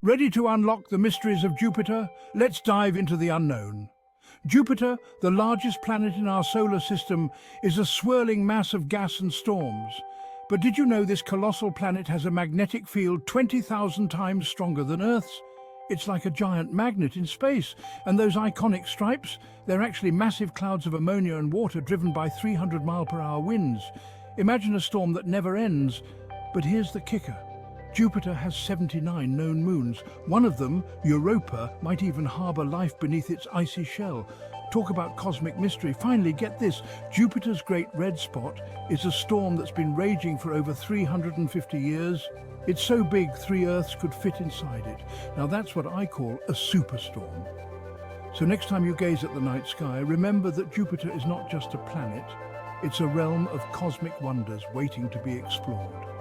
Ready to unlock the mysteries of Jupiter? Let's dive into the unknown. Jupiter, the largest planet in our solar system, is a swirling mass of gas and storms. But did you know this colossal planet has a magnetic field 20,000 times stronger than Earth's? It's like a giant magnet in space, and those iconic stripes, they're actually massive clouds of ammonia and water driven by 300-mile-per-hour winds. Imagine a storm that never ends. But here's the kicker. Jupiter has 79 known moons. One of them, Europa, might even harbour life beneath its icy shell. Talk about cosmic mystery. Finally, get this. Jupiter's Great Red Spot is a storm that's been raging for over 350 years. It's so big 3 Earths could fit inside it. Now that's what I call a superstorm. So next time you gaze at the night sky, remember that Jupiter is not just a planet. It's a realm of cosmic wonders waiting to be explored.